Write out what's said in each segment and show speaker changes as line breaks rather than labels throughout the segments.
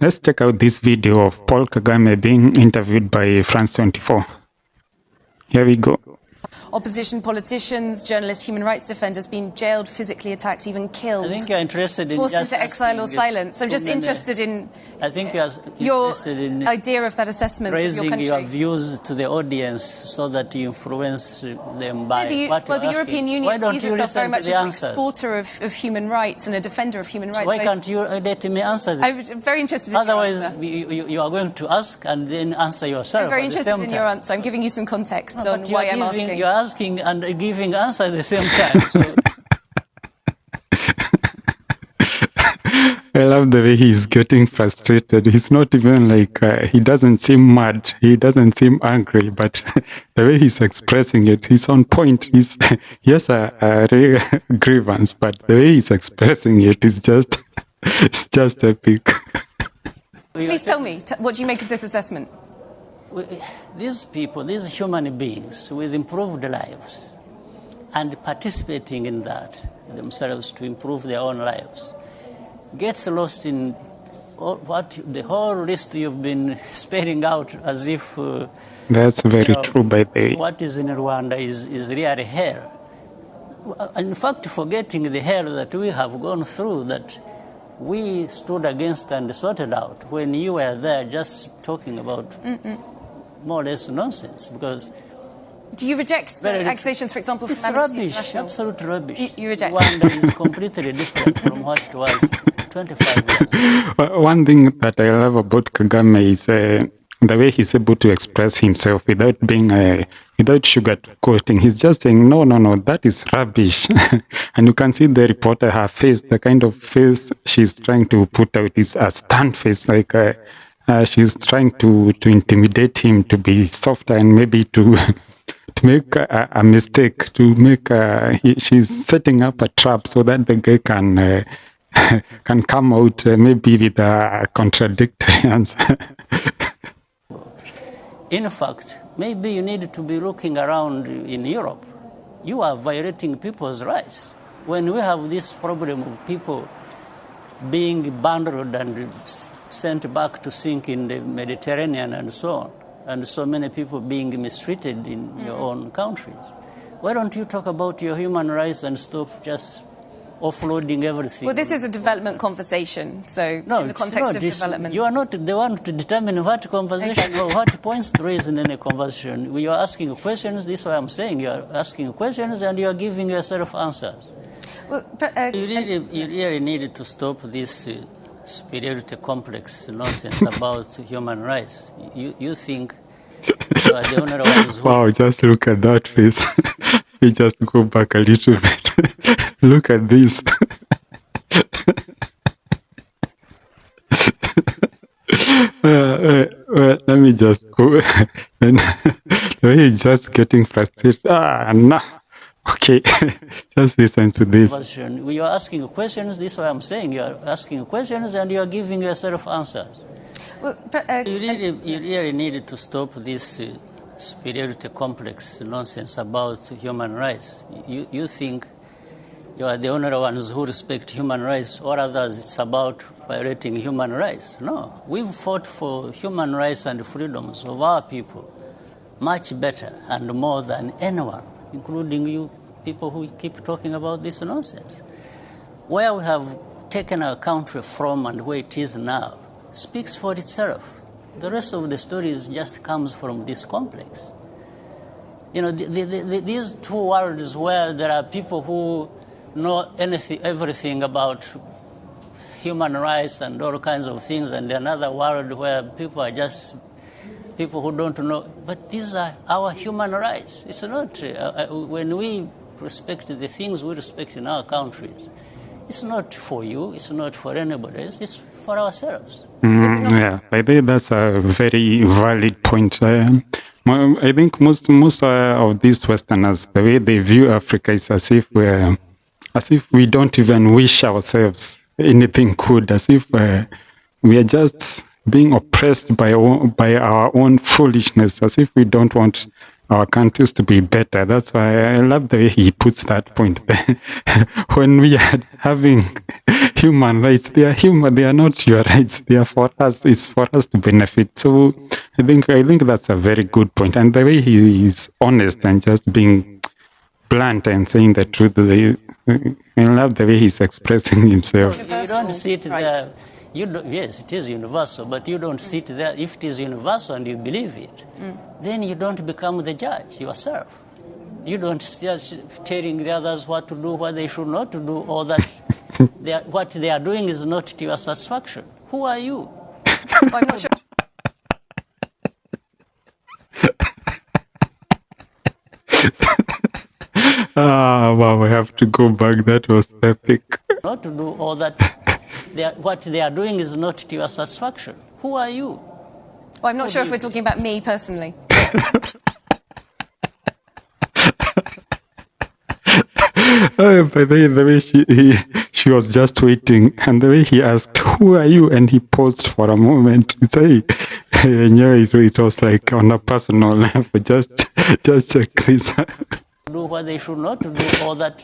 let's check out this video of Paul Kagame being interviewed by France 24. Here we go.
Opposition politicians, journalists, human rights defenders being jailed, physically attacked, even killed.
I think you're interested in
forced
just
into exile or silence. I'm just interested in your idea of that assessment of your
raising
country.
your views to the audience so that you influence them by
Well, the European Union sees itself very much as an
answers?
Exporter of human rights and a defender of human rights.
So why can't you let me answer this?
I'm very interested in
Otherwise,
your answer.
you are going to ask and then answer yourself.
I'm very
at the
interested
same
in
time.
your answer. I'm giving you some context
No,
on
but
why I'm asking.
You're asking and giving answer at the same time. So.
I love the way he's getting frustrated. He's not even like, he doesn't seem mad. He doesn't seem angry, but the way he's expressing it, he's on point. He has a real grievance, but the way he's expressing it is just, it's just epic.
Please tell me, what do you make of this assessment?
These people, these human beings with improved lives and participating in that themselves to improve their own lives, gets lost in the whole list you've been spelling out as if...
That's very true, by the way.
What is in Rwanda is really hell. In fact, forgetting the hell that we have gone through, that we stood against and sorted out when you were there just talking about more or less nonsense. Because
do you reject the accusations, for example, from Amnesty International?
Absolute rubbish.
You reject.
Rwanda is completely different from what it was 25 years.
One thing that I love about Kagame is the way he's able to express himself without being without sugarcoating. He's just saying, no, that is rubbish. And you can see the reporter, her face, the kind of face she's trying to put out is a stern face, like she's trying to intimidate him, to be softer and maybe to make a mistake, to make she's setting up a trap so that the guy can come out maybe with a contradictory answer.
In fact, maybe you need to be looking around in Europe. You are violating people's rights. When we have this problem of people being bundled and sent back to sink in the Mediterranean and so on, and so many people being mistreated in your own countries, why don't you talk about your human rights and stop just offloading everything?
Well, this is a development conversation, so no, in the context of development.
You are not the one to determine what conversation or what points to raise in any conversation. You are asking questions, this is what I'm saying. You are asking questions and you are giving yourself answers. Well, you really need to stop this superiority complex nonsense about human rights. You think you are the only ones who...
Wow, just look at that face. We just go back a little bit. Look at this. Let me just go. And he's just getting frustrated. Nah. Okay, just listen to this.
You are asking questions, this is what I'm saying. You are asking questions and you are giving yourself answers. Well, you really need to stop this superiority complex nonsense about human rights. You think you are the only ones who respect human rights, or others it's about violating human rights. No, we've fought for human rights and freedoms of our people much better and more than anyone, including you people who keep talking about this nonsense. Where we have taken our country from and where it is now speaks for itself. The rest of the stories just comes from this complex. You know, these two worlds where there are people who know everything about human rights and all kinds of things, and another world where people are just people who don't know. But these are our human rights. It's not, when we respect the things we respect in our countries, it's not for you, it's not for anybody else, it's for ourselves.
Yeah, I think that's a very valid point. I think most of these Westerners, the way they view Africa is as if we don't even wish ourselves anything good, as if we are just being oppressed by our own foolishness, as if we don't want our countries to be better. That's why I love the way he puts that point. When we are having human rights, they are human. They are not your rights. They are for us. It's for us to benefit. So I think that's a very good point. And the way he is honest and just being blunt and saying the truth. I love the way he's expressing himself.
You don't sit there. Yes, it is universal, but you don't sit there. If it is universal and you believe it, then you don't become the judge yourself. You don't start telling the others what to do, what they should not to do, or that what they are doing is not to your satisfaction. Who are you?
Well, I'm not sure.
Wow, I have to go back. That was epic.
Not to do all that. What they are doing is not to your satisfaction. Who are you?
Well, I'm not sure if we're talking about me personally.
By the way she was just waiting, and the way he asked, "Who are you?" and he paused for a moment. It was like on a personal level. Just check this.
Do what they should not do, or that.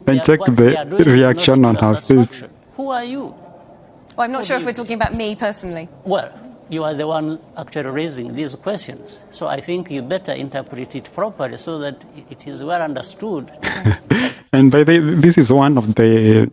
And check the reaction on her face.
Who are you?
Well, I'm not sure if we're talking about me personally.
Well, you are the one actually raising these questions. So I think you better interpret it properly so that it is well understood.
And by the way, this is one of the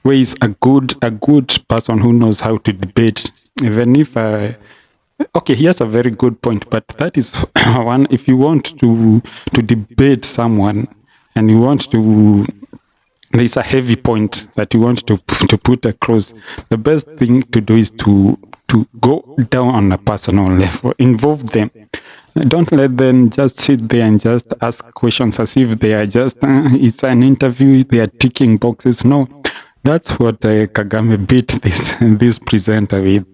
ways a good person who knows how to debate, even if okay, he has a very good point, but that is one. If you want to debate someone and you want to, there's a heavy point that you want to put across, the best thing to do is to go down on a personal level, involve them. Don't let them just sit there and just ask questions as if they are just, it's an interview, they are ticking boxes. No, that's what Kagame beat this presenter with,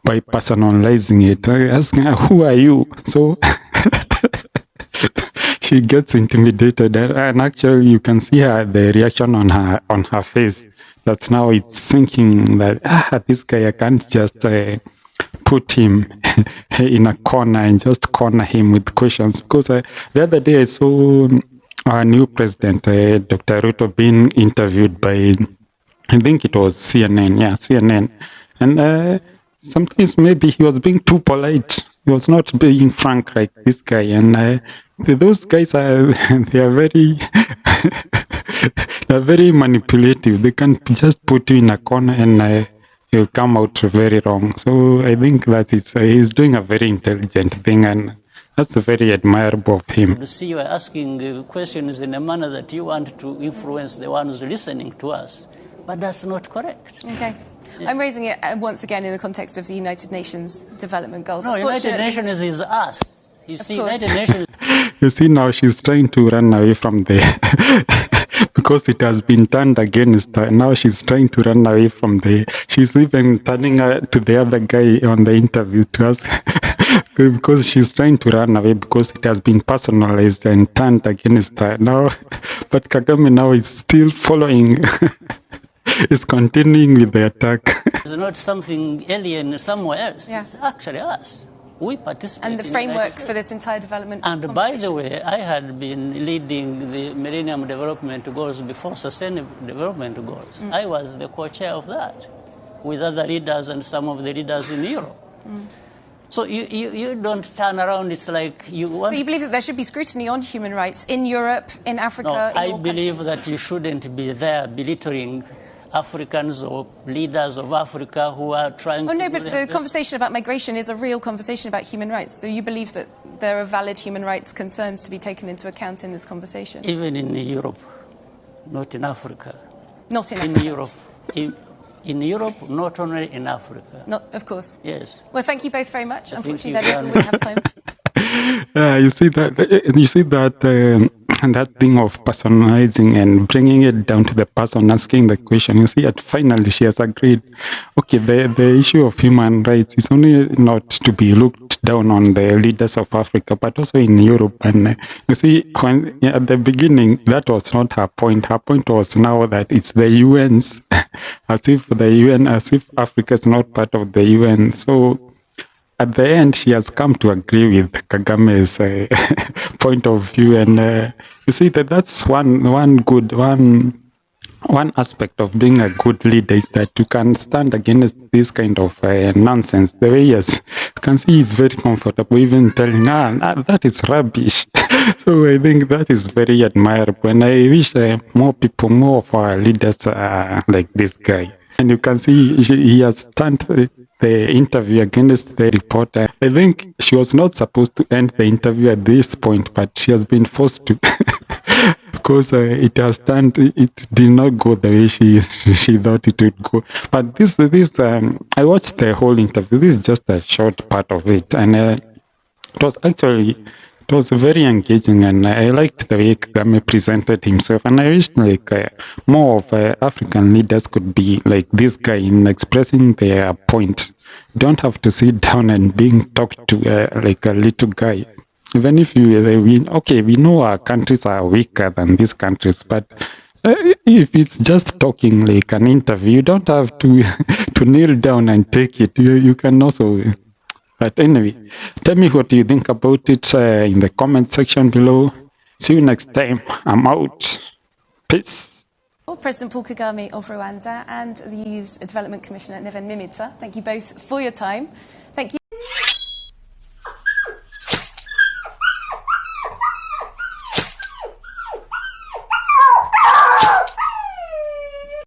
by personalizing it. Asking her, "Who are you?" So she gets intimidated, and actually you can see the reaction on her face. That's now it's thinking that this guy, I can't just put him in a corner and just corner him with questions. Because the other day I saw our new president, Dr. Ruto, being interviewed by, I think it was CNN. Yeah, CNN. And sometimes maybe he was being too polite. He was not being frank like this guy. And those guys are very they're very manipulative. They can just put you in a corner and you'll come out very wrong. So I think that he's doing a very intelligent thing, and that's very admirable of him.
To see you are asking questions in a manner that you want to influence the ones listening to us. But that's not correct.
Okay. I'm raising it once again in the context of the United Nations Development Goals.
No, United Nations is us. You see, United Nations...
You see, now she's trying to run away from because it has been turned against her. Now she's trying to run away from she's even turning to the other guy on the interview to ask, because she's trying to run away because it has been personalized and turned against her. Now, but Kagame now is still following, is continuing with the attack.
It's not something alien somewhere else.
Yeah.
It's actually us. We participate.
And the framework for this entire development.
And by the way, I had been leading the Millennium Development Goals before Sustainable Development Goals. I was the co-chair of that with other leaders and some of the leaders in Europe. So you don't turn around, it's like you want...
So you believe that there should be scrutiny on human rights in Europe, in Africa,
No,
in
I believe that you shouldn't be there belittling Africans or leaders of Africa who are trying to...
Oh, no, but the conversation about migration is a real conversation about human rights. So you believe that there are valid human rights concerns to be taken into account in this conversation?
Even in Europe, not in Africa.
Not in Africa?
Europe. In Europe, not only in Africa.
Not, of course.
Yes.
Well, thank you both very much. Unfortunately, that is all we have time.
You see that and that thing of personalizing and bringing it down to the person asking the question. You see, finally she has agreed. Okay, the issue of human rights is only not to be looked down on the leaders of Africa, but also in Europe. And you see, at the beginning, that was not her point. Her point was now that it's the UN's, as if Africa is not part of the UN. So at the end, she has come to agree with Kagame's point of view, and you see that's one aspect of being a good leader is that you can stand against this kind of nonsense. The way you can see he's very comfortable, even telling, that is rubbish. So I think that is very admirable, and I wish more of our leaders are like this guy. And you can see he has turned the interview against the reporter. I think she was not supposed to end the interview at this point, but she has been forced to. Because it did not go the way she thought it would go. But this I watched the whole interview. This is just a short part of it, and it was very engaging, and I liked the way Kagame presented himself. And I wish more of African leaders could be like this guy in expressing their point. You don't have to sit down and being talked to like a little guy. Even if we know our countries are weaker than these countries, but if it's just talking like an interview, you don't have to to kneel down and take it. You can also. But anyway, tell me what you think about it in the comment section below. See you next time. I'm out. Peace.
President Paul Kagame of Rwanda and the EU's Development Commissioner Neven Mimica, thank you both for your time.